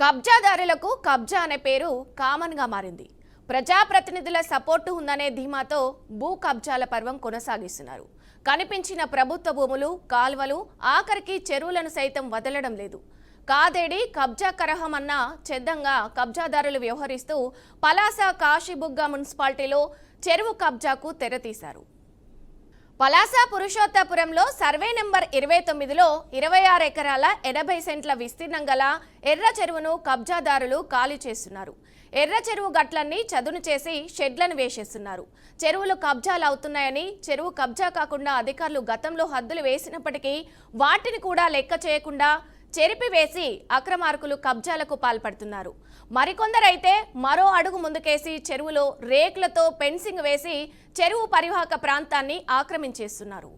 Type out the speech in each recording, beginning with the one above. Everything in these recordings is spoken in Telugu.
కబ్జాదారులకు కబ్జా అనే పేరు కామన్ గా మారింది. ప్రజాప్రతినిధుల సపోర్టు ఉందనే ధీమాతో భూ కబ్జాల పర్వం కొనసాగిస్తున్నారు. కనిపించిన ప్రభుత్వ భూములు, కాల్వలు, ఆఖరికి చెరువులను సైతం వదలడం లేదు. కాదేడి కబ్జా కరహం అన్న చెద్దంగా కబ్జాదారులు వ్యవహరిస్తూ పలాస కాశీబుగ్గ మున్సిపాలిటీలో చెరువు కబ్జాకు తెరతీశారు. పలాస పురుషోత్తపురంలో సర్వే నెంబర్ 29లో 26 ఎకరాల 80 సెంట్ల విస్తీర్ణం గల ఎర్ర చెరువును కబ్జాదారులు ఖాళీ చేస్తున్నారు. ఎర్ర చెరువు గట్లన్నీ చదును చేసి షెడ్లను వేసేస్తున్నారు. చెరువులు కబ్జాలు అవుతున్నాయని, చెరువు కబ్జా కాకుండా అధికారులు గతంలో హద్దులు వేసినప్పటికీ వాటిని కూడా లెక్క చేయకుండా చెరిపివేసి అక్రమార్కులు కబ్జాలకు పాల్పడుతున్నారు. మరికొందరైతే మరో అడుగు ముందుకేసి చెరువులో రేకులతో ఫెన్సింగ్ వేసి చెరువు పరివాహక ప్రాంతాన్ని ఆక్రమించేస్తున్నారు.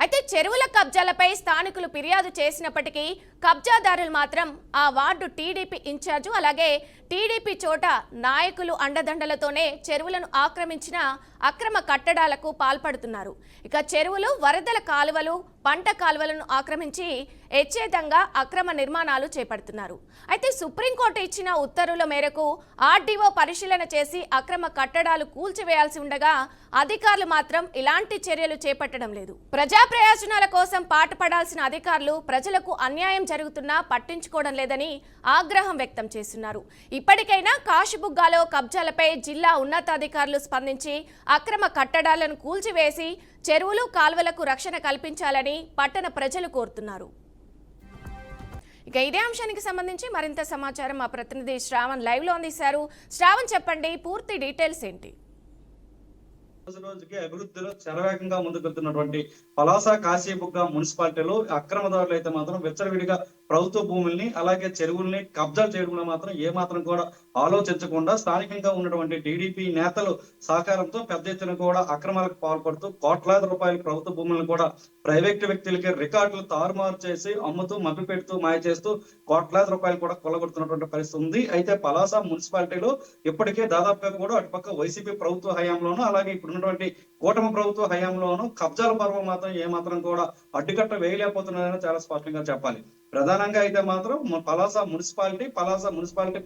అయితే చెరువుల కబ్జాలపై స్థానికులు ఫిర్యాదు చేసినప్పటికీ కబ్జాదారులు మాత్రం ఆ వార్డు టీడీపీ ఇన్ఛార్జు అలాగే టీడీపీ చోట నాయకులు అండదండలతోనే చెరువులను ఆక్రమించిన అక్రమ కట్టడాలకు పాల్పడుతున్నారు. ఇక చెరువులు, వరదల కాలువలు, పంట కాలువలను ఆక్రమించి ఎచ్చేదంగా అక్రమ నిర్మాణాలు చేపడుతున్నారు. అయితే సుప్రీంకోర్టు ఇచ్చిన ఉత్తర్వుల మేరకు ఆర్డీఓ పరిశీలన చేసి అక్రమ కట్టడాలు కూల్చివేయాల్సి ఉండగా అధికారులు మాత్రం ఇలాంటి చర్యలు చేపట్టడం లేదు. ప్రజా ప్రయోజనాల కోసం పాటుపడాల్సిన అధికారులు ప్రజలకు అన్యాయం జరుగుతున్నా పట్టించుకోవడం లేదని ఆగ్రహం వ్యక్తం చేస్తున్నారు. ఇప్పటికైనా కాశీబుగ్గాలో కబ్జాలపై జిల్లా ఉన్నతాధికారులు స్పందించి అక్రమ కట్టడాలను కూల్చివేసి చెరువులు, కాల్వలకు రక్షణ కల్పించాలని పట్టణ ప్రజలు కోరుతున్నారు. ఇక ఇదే అంశానికి సంబంధించి మరింత సమాచారం మా ప్రతినిధి శ్రావణ్ లైవ్ లో అందిస్తారు. శ్రావణ్, చెప్పండి, పూర్తి డీటెయిల్స్ ఏంటి? రోజుకి అభివృద్ధిలో శరవేగంగా ముందుకెళ్తున్నటువంటి పలాస కాశీబుగ్గ మున్సిపాలిటీలో అక్రమదారులు అయితే మాత్రం విచ్చలవిడిగా ప్రభుత్వ భూముల్ని అలాగే చెరువుల్ని కబ్జా చేయడంలో మాత్రం ఏ మాత్రం కూడా ఆలోచించకుండా స్థానికంగా ఉన్నటువంటి టీడీపీ నేతలు సహకారంతో పెద్ద ఎత్తున కూడా అక్రమాలకు పాల్పడుతూ కోట్లాది రూపాయల ప్రభుత్వ భూములను కూడా ప్రైవేట్ వ్యక్తులకి రికార్డులు తారుమారు చేసి అమ్ముతూ మభ్య పెడుతూ మాయ చేస్తూ కోట్లాది రూపాయలు కూడా కొల్లగొడుతున్నటువంటి పరిస్థితి ఉంది. అయితే పలాస మున్సిపాలిటీలో ఇప్పటికే దాదాపుగా కూడా అటుపక్క వైసీపీ ప్రభుత్వ హయాంలోనూ అలాగే ఇప్పుడు ఉన్నటువంటి కూటమి ప్రభుత్వ హయాంలోనూ కబ్జాల పర్వం మాత్రం ఏమాత్రం కూడా అడ్డుకట్ట వేయలేకపోతున్నారని చాలా స్పష్టంగా చెప్పాలి. ప్రధానంగా అయితే మాత్రం పలాస మున్సిపాలిటీ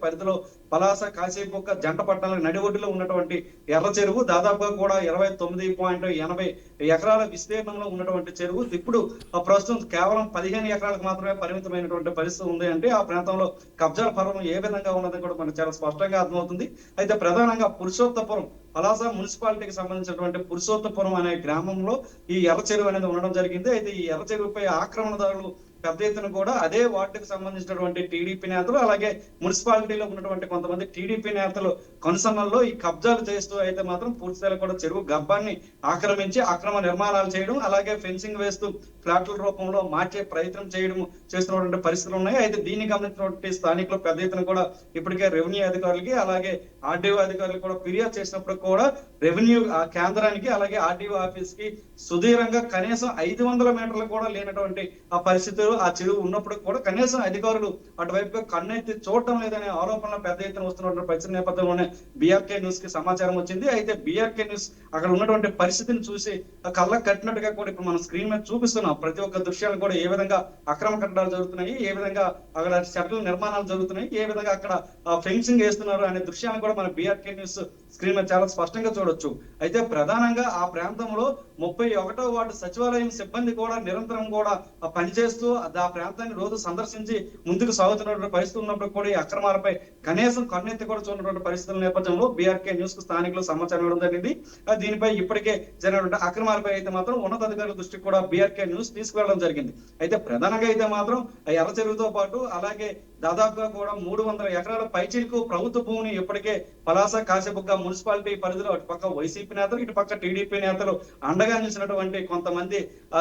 పరిధిలో పలాస కాశీబుగ్గ జంట పట్టణాల నడిఒడ్డులో ఉన్నటువంటి ఎర్ర చెరువు దాదాపుగా కూడా 29.80 ఎకరాల విస్తీర్ణంలో ఉన్నటువంటి చెరువు ఇప్పుడు ప్రస్తుతం కేవలం 15 ఎకరాలకు మాత్రమే పరిమితమైనటువంటి పరిస్థితి ఉంది. అంటే ఆ ప్రాంతంలో కబ్జాల పర్వం ఏ విధంగా ఉన్నదని కూడా మనకు చాలా స్పష్టంగా అర్థమవుతుంది. అయితే ప్రధానంగా పురుషోత్తపురం పలాస మున్సిపాలిటీకి సంబంధించినటువంటి పురుషోత్తపురం అనే గ్రామంలో ఈ ఎర్ర చెరువు అనేది ఉండడం జరిగింది. అయితే ఈ ఎర్ర చెరువుపై ఆక్రమణదారులు పెద్ద ఎత్తున కూడా అదే వార్డుకు సంబంధించినటువంటి టీడీపీ నేతలు అలాగే మున్సిపాలిటీలో ఉన్నటువంటి కొంతమంది టీడీపీ నేతలు కనుసన్నల్లో ఈ కబ్జాలు చేస్తూ అయితే మాత్రం పూర్తిస్థాయిలో కూడా చెరువు గర్భాన్ని ఆక్రమించి అక్రమ నిర్మాణాలు చేయడం అలాగే ఫెన్సింగ్ వేస్తూ ఫ్లాట్ల రూపంలో మార్చే ప్రయత్నం చేయడం చేస్తున్నటువంటి పరిస్థితులు ఉన్నాయి. అయితే దీన్ని గమనించినటువంటి స్థానికులు పెద్ద ఎత్తున కూడా ఇప్పటికే రెవెన్యూ అధికారులకి అలాగే ఆర్డీఓ అధికారులకు కూడా ఫిర్యాదు చేసినప్పుడు కూడా రెవెన్యూ కేంద్రానికి అలాగే ఆర్డీఓ ఆఫీస్ కి సుదీర్ఘంగా కనీసం 500 మీటర్లు కూడా లేనటువంటి ఆ పరిస్థితులు ఆ చెరువు ఉన్నప్పుడు కూడా కనీసం అధికారులు అటువైపుగా కన్నెత్తి చూడటం లేదనే ఆరోపణలు పెద్ద ఎత్తున వస్తున్నటువంటి పరిస్థితి నేపథ్యంలోనే బీఆర్కే న్యూస్ కి సమాచారం వచ్చింది. అయితే బీఆర్కే న్యూస్ అక్కడ ఉన్నటువంటి పరిస్థితిని చూసి కళ్ళకు కట్టినట్టుగా కూడా ఇప్పుడు మనం స్క్రీన్ మీద చూపిస్తున్నాం. ప్రతి ఒక్క దృశ్యాలు కూడా ఏ విధంగా అక్రమ కట్టడాలు జరుగుతున్నాయి, ఏ విధంగా అక్కడ షట్టర్ల నిర్మాణాలు జరుగుతున్నాయి, ఏ విధంగా అక్కడ ఫెన్సింగ్ వేస్తున్నారు అనే దృశ్యాలను కూడా మన బీఆర్కే న్యూస్ స్క్రీన్ మీద చాలా స్పష్టంగా చూడొచ్చు. అయితే ప్రధానంగా ఆ ప్రాంతంలో 31వ వార్డు సచివాలయం సిబ్బంది కూడా నిరంతరం కూడా పనిచేస్తూ ఆ ప్రాంతాన్ని రోజు సందర్శించి ముందుకు సాగుతున్నటువంటి పరిస్థితి ఉన్నప్పుడు కూడా ఈ అక్రమాలపై కనీసం కన్నెత్తి కూడా చూడటువంటి పరిస్థితుల నేపథ్యంలో బీఆర్కే న్యూస్ కు స్థానికులు సమాచారం ఇవ్వడం జరిగింది. దీనిపై ఇప్పటికే జరిగినటువంటి అక్రమాలపై అయితే మాత్రం ఉన్నతాధికారుల దృష్టికి కూడా బీఆర్కే న్యూస్ తీసుకువెళ్ళడం జరిగింది. అయితే ప్రధానంగా అయితే మాత్రం ఎర్ర చెరువుతో పాటు అలాగే దాదాపుగా కూడా 300 ఎకరాల పైచీలకు ప్రభుత్వ భూమిని ఇప్పటికే పలాస కాశీబుగ్గ మున్సిపాలిటీ పరిధిలో అటుపక్క వైసీపీ నేతలు ఇటుపక్క టీడీపీ నేతలు అండగా నిలిచినటువంటి కొంతమంది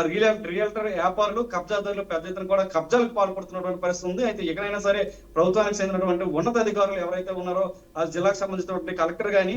రియల్టర్ వ్యాపారులు కబ్జాదారులు పెద్ద ఎత్తున కూడా కబ్జాలకు పాల్పడుతున్నటువంటి పరిస్థితి ఉంది. అయితే ఎక్కడైనా సరే ప్రభుత్వానికి చెందినటువంటి ఉన్నతాధికారులు ఎవరైతే ఉన్నారో ఆ జిల్లాకు సంబంధించినటువంటి కలెక్టర్ గాని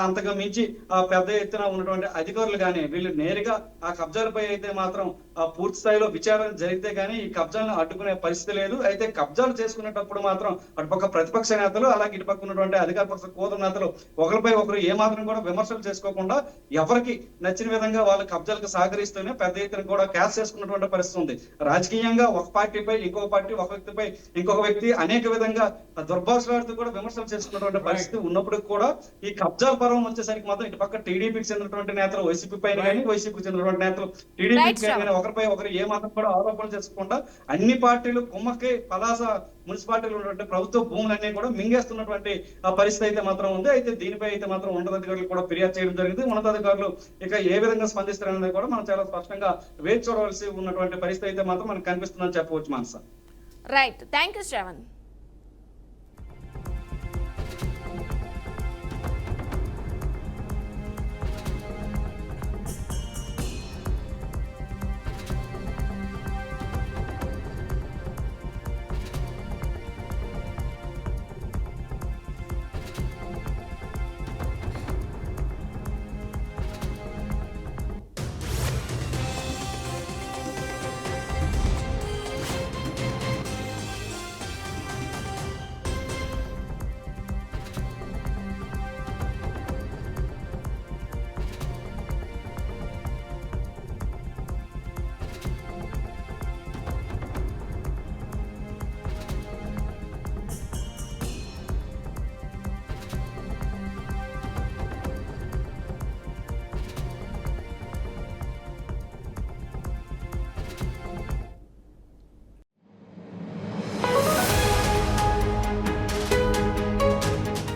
అంతగా మించి పెద్ద ఎత్తున ఉన్నటువంటి అధికారులు గాని వీళ్ళు నేరుగా ఆ కబ్జాలపై అయితే మాత్రం పూర్తి స్థాయిలో విచారణ జరిగితే గానీ ఈ కబ్జాలను అడ్డుకునే పరిస్థితి లేదు. అయితే కబ్జాలు చేసుకునేటప్పుడు మాత్రం అటుపక్క ప్రతిపక్ష నేతలు అలాగే ఇటుపక్క ఉన్నటువంటి అధికార పక్ష కూతురు నేతలు ఒకరిపై ఒకరు ఏమాత్రం కూడా విమర్శలు చేసుకోకుండా ఎవరికి నచ్చిన విధంగా వాళ్ళ కబ్జాలకు సహకరిస్తూనే పెద్ద ఎత్తున కూడా క్యాష్ చేసుకున్నటువంటి పరిస్థితి ఉంది. రాజకీయంగా ఒక పార్టీపై ఇంకొక పార్టీ, ఒక వ్యక్తిపై ఇంకొక వ్యక్తి అనేక విధంగా దుర్భాషలాడుతూ కూడా విమర్శలు చేసుకున్నటువంటి పరిస్థితి ఉన్నప్పుడు కూడా ఈ కబ్జాల పర్వం వచ్చేసరికి మాత్రం ఇటు పక్క టీడీపీకి చెందినటువంటి నేతలు వైసీపీ పైన కానీ, వైసీపీకి చెందినటువంటి నేతలు టీడీపీకి కానీ ఒకరిపై ఒకరు ఏ మాత్రం కూడా ఆరోపణలు చేసుకోకుండా అన్ని పార్టీలు కుమ్మక్కి పలాస మున్సిపాలిటీలో ఉన్నటువంటి ప్రభుత్వ భూములన్నీ కూడా మింగేస్తున్నటువంటి పరిస్థితి అయితే మాత్రం ఉంది. అయితే దీనిపై అయితే మాత్రం ఉన్నతాధికారులు కూడా ఫిర్యాదు చేయడం జరిగింది. ఉన్నతాధికారులు ఇక ఏ విధంగా స్పందిస్తారనేది కూడా మనం చాలా స్పష్టంగా వేచి చూడవలసి ఉన్నటువంటి పరిస్థితి అయితే మాత్రం మనకు కనిపిస్తుందని చెప్పవచ్చు. మనస రైట్, థ్యాంక్ యూ శ్రవణ్.